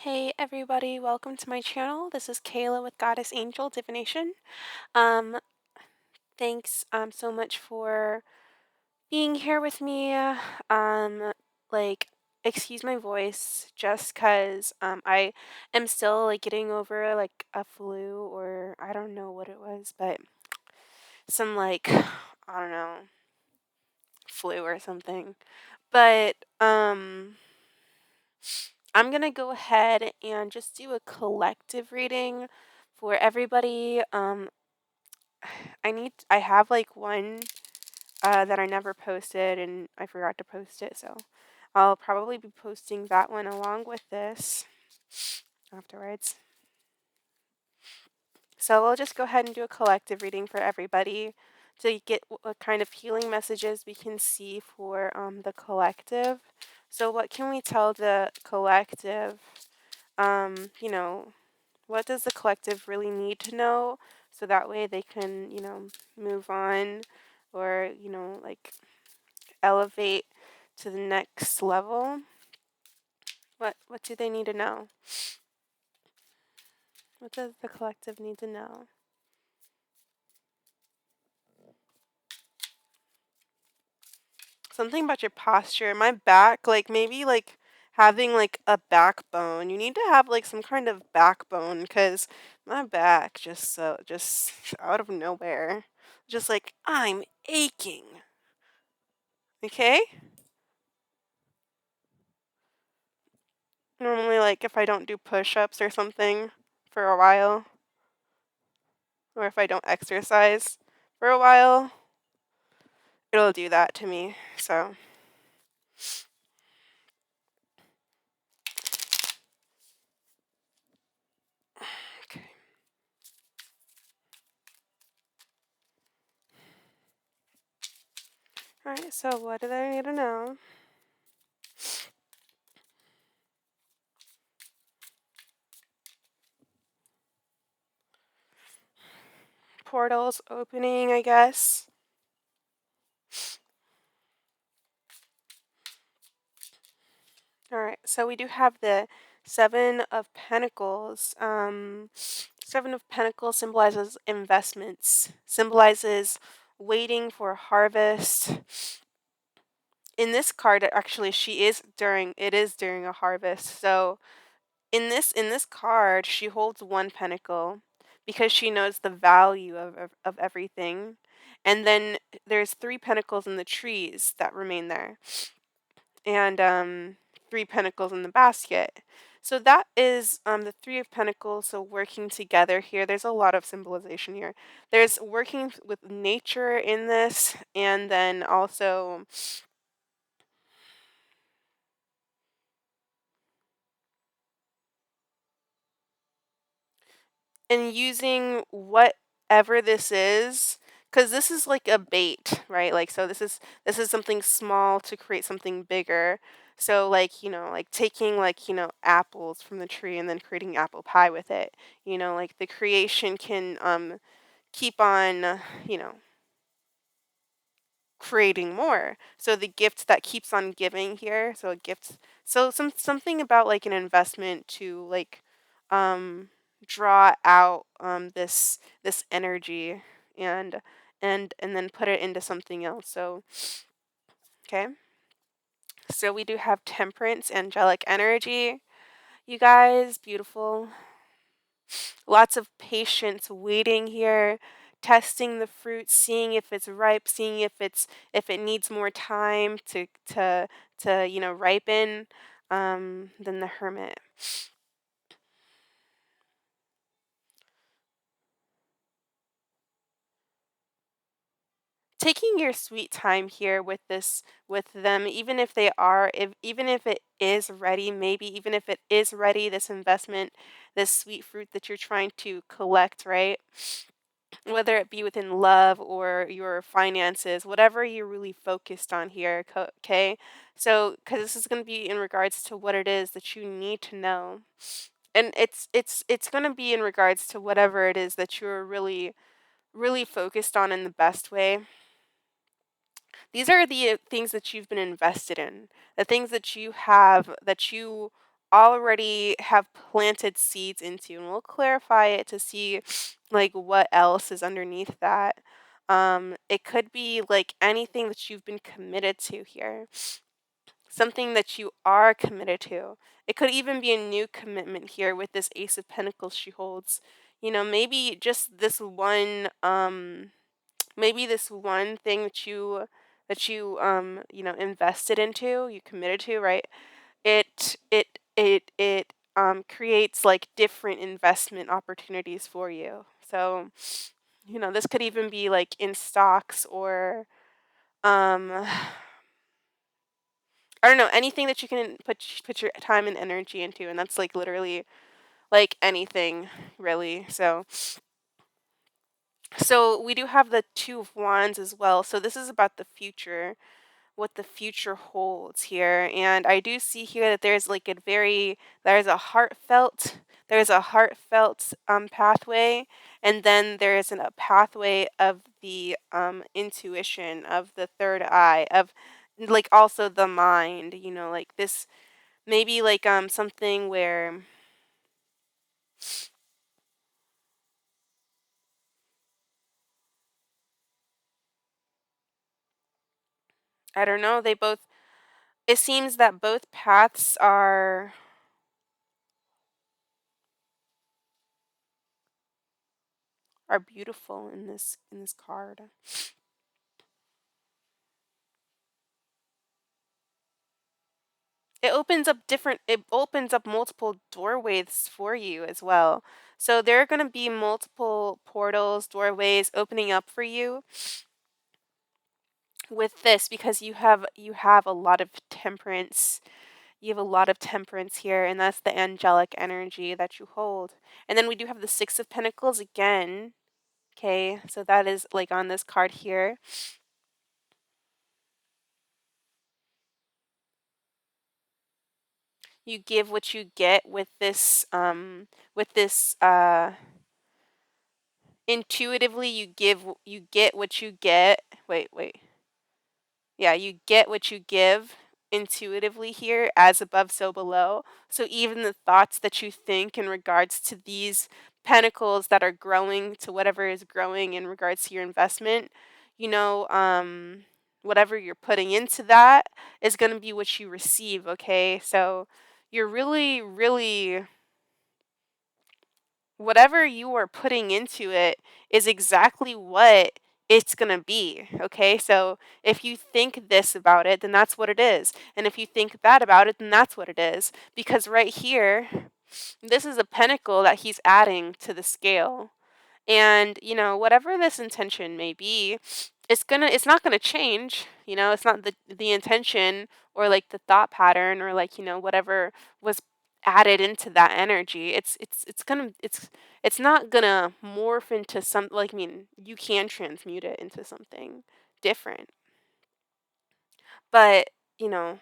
Hey everybody, welcome to my channel. This is Kayla with Goddess Angel Divination. Um, thanks so much for being here with me. Like excuse my voice just 'cause I am still like getting over like a flu or I don't know what it was, but some like I don't know, flu or something. But I'm gonna go ahead and just do a collective reading for everybody. I have like one that I never posted and I forgot to post it, so I'll probably be posting that one along with this afterwards. So we'll just go ahead and do a collective reading for everybody to get what kind of healing messages we can see for the collective. So what can we tell the collective? You know, what does the collective really need to know so that way they can, move on or, like elevate to the next level? What do they need to know? What does the collective need to know? Something about your posture. My back, like maybe like having like a backbone. You need to have like some kind of backbone because my back just out of nowhere. Just like I'm aching. Okay? Normally like if I don't do push-ups or something for a while, or if I don't exercise for a while, it'll do that to me. So, okay. Alright, so what do they need to know? Portals opening, I guess. Alright, so we do have the Seven of Pentacles. Seven of Pentacles symbolizes investments, symbolizes waiting for harvest. In this card, actually, it is during a harvest. So in this card, she holds one pentacle because she knows the value of everything. And then there's three pentacles in the trees that remain there. And three pentacles in the basket. So that is the three of pentacles, so working together here. There's a lot of symbolization here. There's working with nature in this, and then also and using whatever this is, because this is like a bait, right? Like, so this is something small to create something bigger. So like, like taking like, apples from the tree and then creating apple pie with it. Like the creation can keep on, you know, creating more. So the gift that keeps on giving here. So a gift. So something about like an investment to like um draw out this energy and and then put it into something else. So okay. So we do have temperance, angelic energy. You guys, beautiful. Lots of patience waiting here, testing the fruit, seeing if it's ripe, seeing if it needs more time to ripen. Than the hermit. Taking your sweet time here with them, even if even if it is ready, maybe even if it is ready, this investment, this sweet fruit that you're trying to collect, right? Whether it be within love or your finances, whatever you're really focused on here, okay? So, because this is going to be in regards to what it is that you need to know, and it's going to be in regards to whatever it is that you're really focused on in the best way. These are the things that you've been invested in, the things that you have that you already have planted seeds into, and we'll clarify it to see like what else is underneath that. It could be like anything that you've been committed to here, something that you are committed to. It could even be a new commitment here with this Ace of Pentacles she holds. Maybe just this one maybe this one thing that you invested into, you committed to, right? It creates like different investment opportunities for you. So, this could even be like in stocks or um I don't know, anything that you can put your time and energy into, and that's like literally like anything really. So we do have the Two of Wands as well. So this is about the future, what the future holds here. And I do see here that there's a heartfelt pathway, and then there is a pathway of the intuition, of the third eye, of like also the mind, like this maybe like something where I don't know, it seems that both paths are beautiful in this card. It opens up multiple doorways for you as well. So there are going to be multiple portals, doorways opening up for you with this, because you have a lot of temperance. You have a lot of temperance here, and that's the angelic energy that you hold. And then we do have the Six of Pentacles again. Okay, so that is like on this card here. You give what you get with this intuitively you get what you get. Wait. Yeah, you get what you give intuitively here, as above, so below. So even the thoughts that you think in regards to these pentacles that are growing to whatever is growing in regards to your investment, you know, whatever you're putting into that is going to be what you receive, okay? So you're really, really whatever you are putting into it is exactly what it's going to be. Okay. So if you think this about it, then that's what it is. And if you think that about it, then that's what it is. Because right here, this is a pentacle that he's adding to the scale. And, whatever this intention may be, it's not gonna change. It's not the intention or like the thought pattern or like, whatever was added into that energy. It's not gonna morph into some like I mean, you can transmute it into something different. But, you know,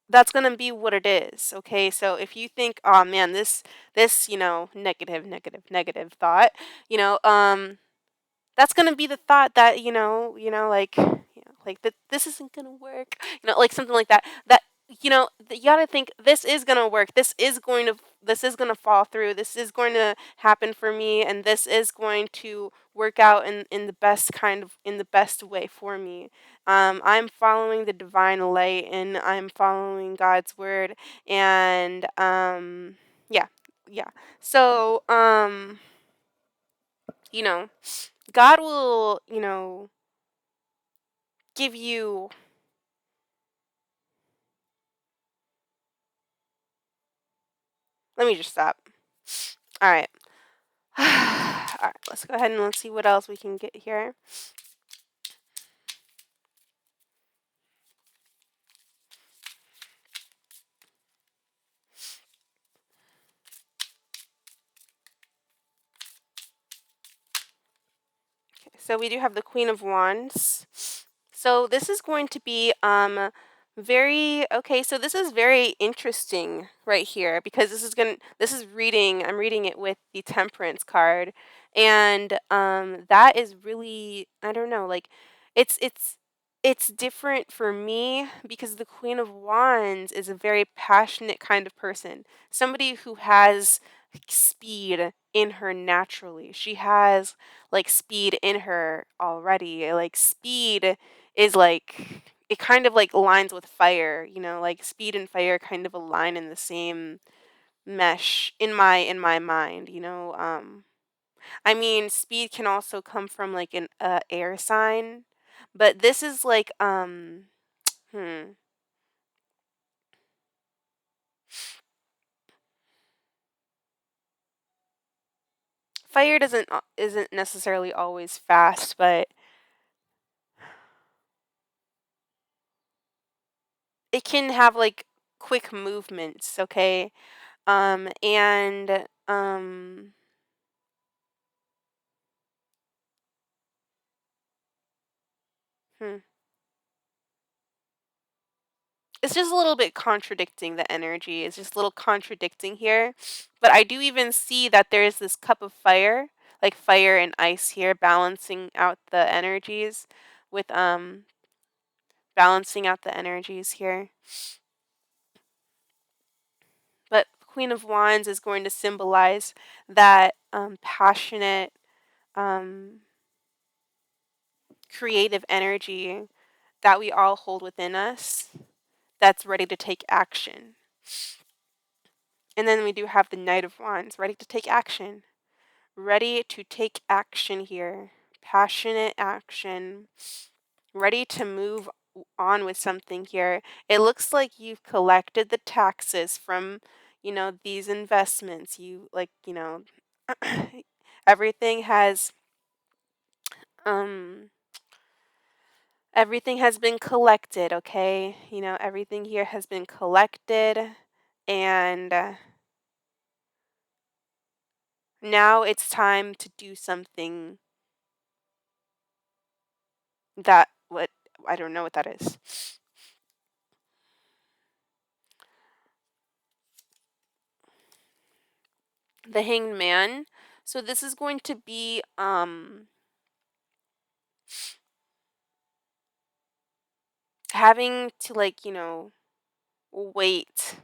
that's gonna be what it is. Okay. So if you think, oh man, this, negative thought, you know, that's gonna be the thought that like that this isn't gonna work, like something like that. That you gotta think this is gonna work. This is gonna fall through. This is going to happen for me, and this is going to work out in the best way for me. I'm following the divine light, and I'm following God's word, and yeah, yeah. So you know God will, give you. Let me just stop. All right. All right, let's go ahead and let's see what else we can get here. Okay, so we do have the Queen of Wands. So this is going to be very okay, so this is very interesting right here, because I'm reading it with the Temperance card, and that is really, I don't know, like it's It's different for me because the Queen of Wands is a very passionate kind of person. Somebody who has speed in her naturally. She has like speed in her already. Like speed is like it kind of like aligns with fire, like speed and fire kind of align in the same mesh in my mind, I mean, speed can also come from like an air sign, but this is like hmm, fire doesn't isn't necessarily always fast, but it can have like quick movements, okay? And hmm. It's just a little bit contradicting the energy. It's just a little contradicting here. But I do even see that there is this cup of fire, like fire and ice here, with balancing out the energies here. But Queen of Wands is going to symbolize that passionate, um, creative energy that we all hold within us that's ready to take action. And then we do have the Knight of Wands, ready to take action. Ready to take action here. Passionate action. Ready to move on with something here. It looks like you've collected the taxes from, these investments. Everything has um everything has been collected, okay? Everything here has been collected and now it's time to do something that what I don't know what that is. The Hanged Man. So this is going to be having to like, wait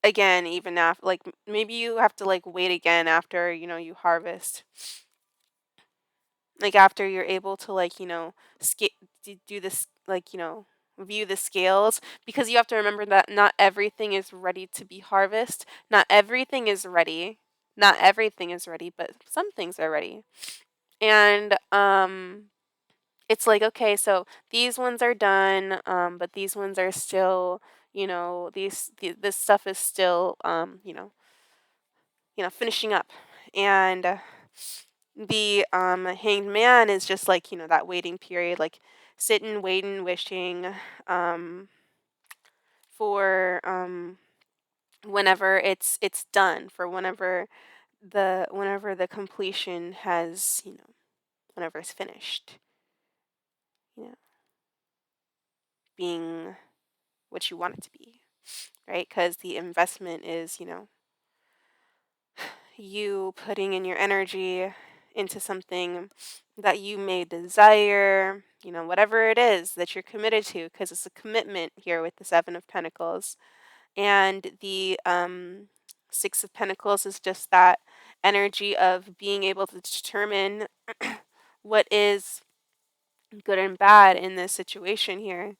again even after like maybe you have to like wait again after, you harvest. Like after you're able to like, do this like, view the scales because you have to remember that not everything is ready to be harvest. Not everything is ready. Not everything is ready, but some things are ready. And it's like, okay, so these ones are done, but these ones are still, this stuff is still, finishing up. And the Hanged Man is just like, that waiting period, like sitting, waiting, wishing, um, for whenever it's done, for whenever the completion has, whenever it's finished, you know, being what you want it to be, right? Because the investment is, you putting in your energy into something that you may desire, whatever it is that you're committed to, because it's a commitment here with the Seven of Pentacles. And the Six of Pentacles is just that energy of being able to determine what is good and bad in this situation here.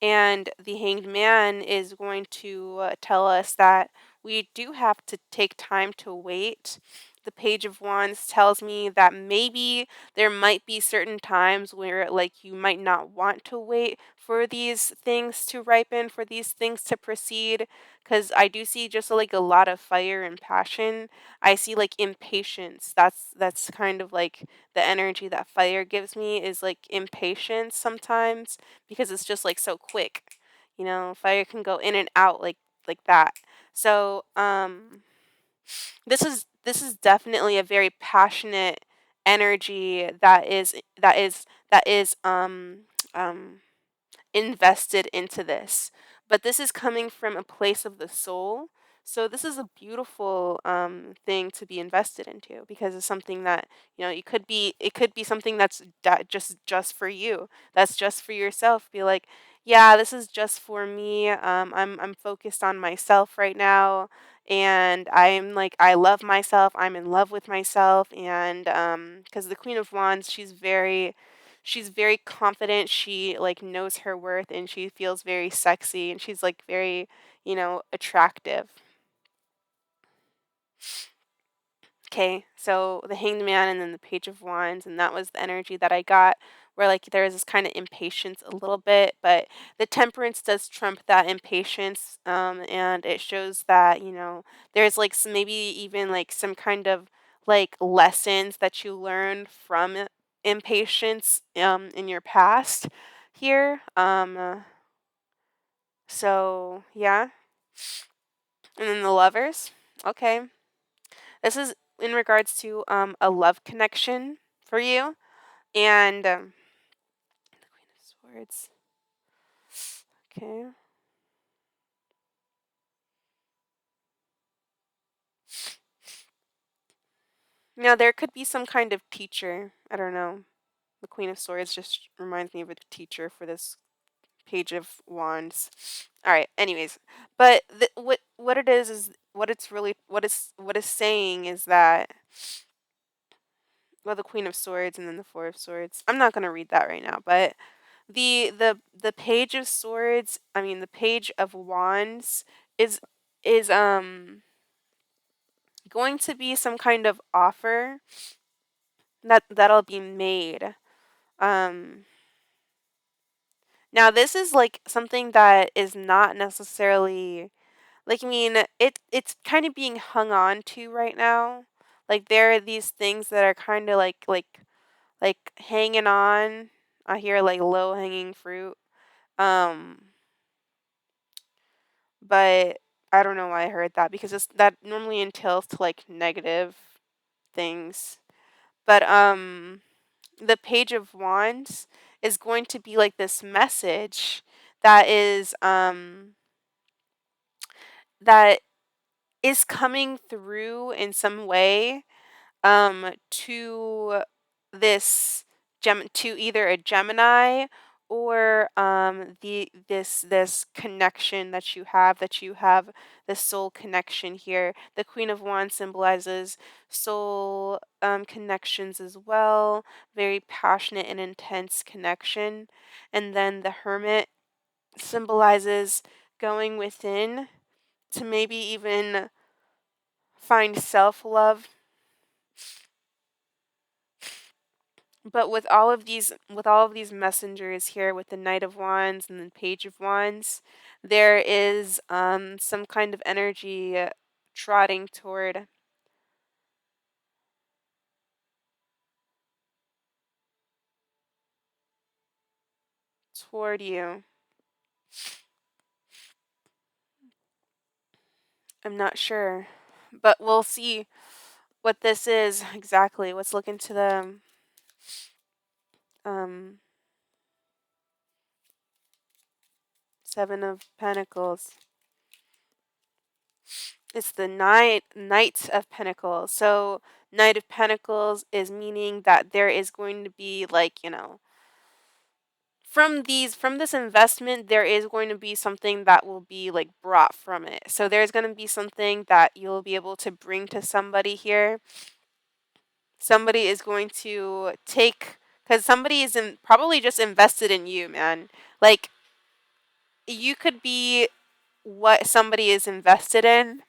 And the Hanged Man is going to tell us that we do have to take time to wait. The Page of Wands tells me that maybe there might be certain times where, like, you might not want to wait for these things to ripen, for these things to proceed. Because I do see just like a lot of fire and passion. I see like impatience. That's kind of like the energy that fire gives me is like impatience sometimes because it's just like so quick. Fire can go in and out like that. So, this is definitely a very passionate energy that is invested into this. But this is coming from a place of the soul. So this is a beautiful thing to be invested into because it's something that it could be something that's just for you. That's just for yourself. Be like, yeah, this is just for me. I'm focused on myself right now, and I'm like I love myself. I'm in love with myself, and because the Queen of Wands, she's very confident. She like knows her worth, and she feels very sexy, and she's like very attractive. Okay, so the Hanged Man and then the Page of Wands, and that was the energy that I got, where like there was this kind of impatience a little bit, but the Temperance does trump that impatience, and it shows that there's like maybe even like some kind of like lessons that you learned from impatience in your past here. So yeah, and then the Lovers. Okay. This is in regards to a love connection for you, and the Queen of Swords. Okay. Now there could be some kind of teacher. I don't know. The Queen of Swords just reminds me of a teacher for this Page of Wands. All right. Anyways, but what it is what it's really what is saying is that well the Queen of Swords and then the Four of Swords. I'm not gonna read that right now, but the Page of Swords, I mean the Page of Wands is going to be some kind of offer that'll be made. Um Now this is like something that is not necessarily like I mean it's kind of being hung on to right now. Like there are these things that are kind of like hanging on. I hear like low hanging fruit. Um But I don't know why I heard that because that normally entails to like negative things. But the Page of Wands is going to be like this message that that is coming through in some way to to either a Gemini or this connection that you have this soul connection here. The Queen of Wands symbolizes soul connections as well, very passionate and intense connection. And then the Hermit symbolizes going within to maybe even find self-love. But with all of these messengers here with the Knight of Wands and the Page of Wands, there is some kind of energy trotting toward you. I'm not sure, but we'll see what this is exactly. Let's look into the um 7 of Pentacles. It's the Knight of Pentacles. So Knight of Pentacles is meaning that there is going to be like, from this investment there is going to be something that will be like brought from it. So there's going to be something that you'll be able to bring to somebody here. Somebody is going to take cuz somebody is probably just invested in you, man. Like you could be what somebody is invested in,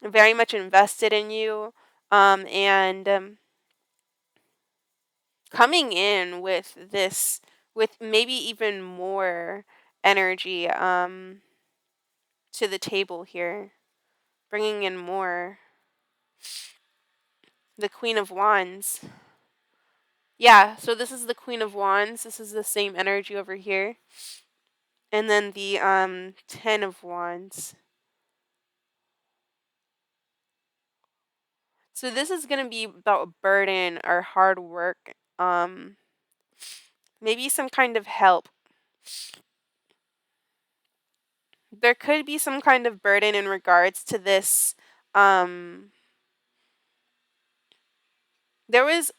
very much invested in you, and coming in with this, with maybe even more energy to the table here, bringing in more. The Queen of Wands. Yeah, so this is the Queen of Wands. This is the same energy over here. And then the 10 of Wands. So this is going to be about burden or hard work. Maybe some kind of help. there could be some kind of burden in regards to this. Um, there was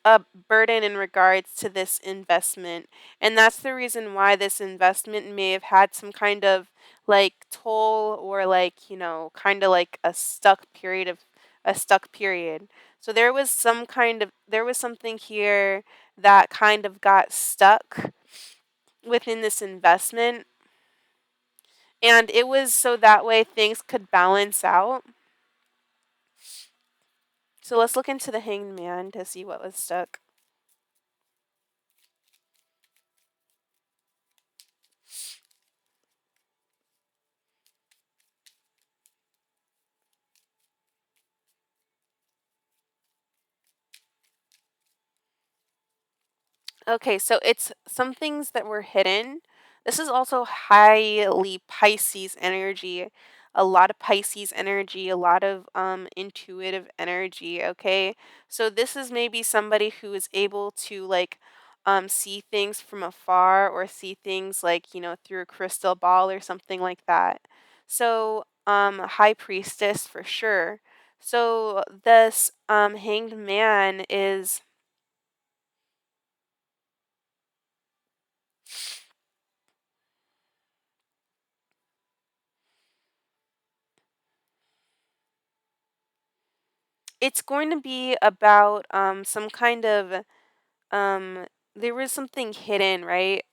a burden in regards to this investment, and that's the reason why this investment may have had some kind of like toll, or like, kind of like a stuck period. So there was something here that kind of got stuck within this investment, and it was so that way things could balance out. So let's look into the Hanged Man to see what was stuck. Okay, so it's some things that were hidden. This is also highly Pisces energy. A lot of Pisces energy, a lot of intuitive energy, okay? So this is maybe somebody who is able to like see things from afar, or see things like, through a crystal ball or something like that. So high priestess for sure. So this hanged man is, it's going to be about some kind of um there was something hidden, right?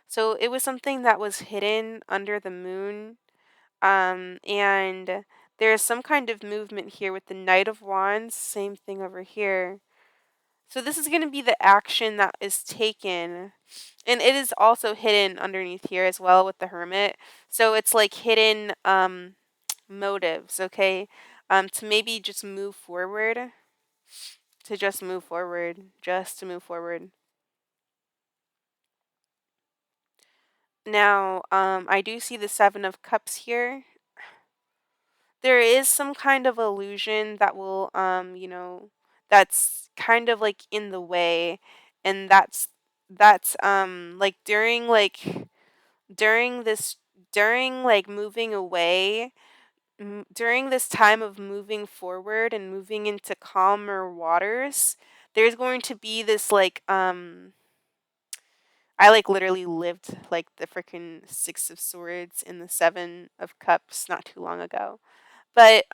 So it was something that was hidden under the moon. And there's some kind of movement here with the Knight of Wands, same thing over here. So this is going to be the action that is taken. And it is also hidden underneath here as well with the Hermit. So it's like hidden motives, okay? To maybe just move forward, just to move forward. Now, I do see the Seven of Cups here. There is some kind of illusion that will, that's kind of like in the way, and that's like during this during like moving away, during this time of moving forward and moving into calmer waters, there's going to be this like I like literally lived like the freaking Six of Swords in the Seven of Cups not too long ago. But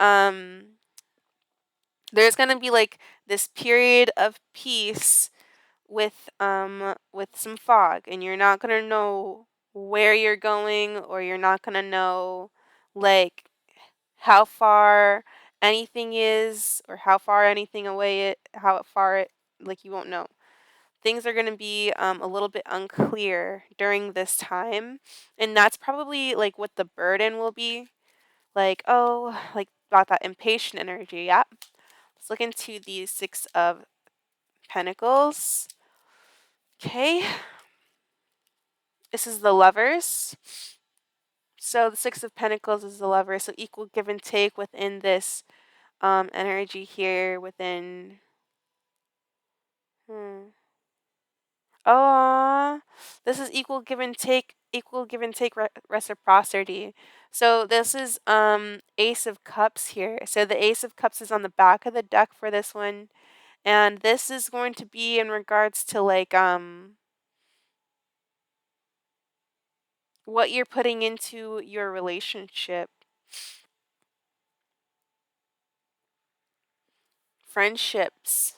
there's going to be like this period of peace with some fog, and you're not going to know where you're going, or you're not going to know like how far anything is, or how far anything away it how far it, like, you won't know. Things are going to be a little bit unclear during this time, and that's probably like what the burden will be, like, oh, like about that impatient energy. Yeah, let's look into the Six of Pentacles. Okay, this is the Lovers. So the Six of Pentacles is the Lover, so equal give and take within this energy here within. Hmm. Oh, this is equal give and take reciprocity. So this is Ace of Cups here. So the Ace of Cups is on the back of the deck for this one, and this is going to be in regards to like what you're putting into your relationship, friendships.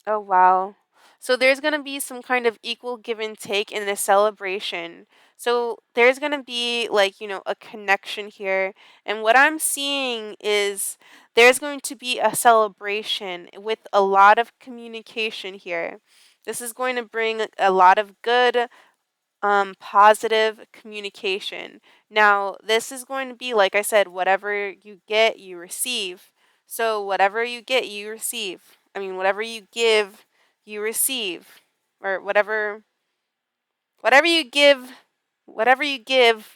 Oh, wow. So there's going to be some kind of equal give and take in this celebration. So there's going to be like, a connection here. And what I'm seeing is there's going to be a celebration with a lot of communication here. This is going to bring a lot of good positive communication. Now, this is going to be, like I said, whatever you get, you receive. So, whatever you get, you receive. I mean, whatever you give, you receive. Or whatever you give,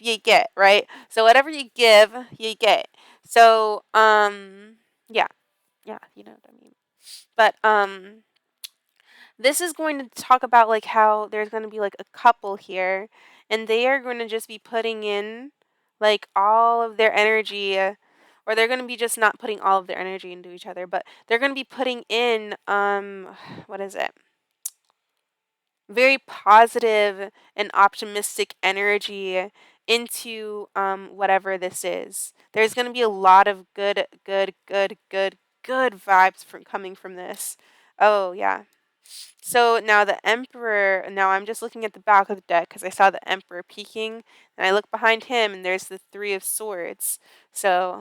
you get, right? So, whatever you give, you get. So, yeah, you know what I mean. But, This is going to talk about like how there's going to be like a couple here, and they are going to just be putting in like all of their energy, or they're going to be just not putting all of their energy into each other, but they're going to be putting in what is it? Very positive and optimistic energy into whatever this is. There's going to be a lot of good vibes from coming from this. Oh, yeah. So now the Emperor, now I'm just looking at the back of the deck because I saw the Emperor peeking, and I look behind him and there's the Three of Swords. So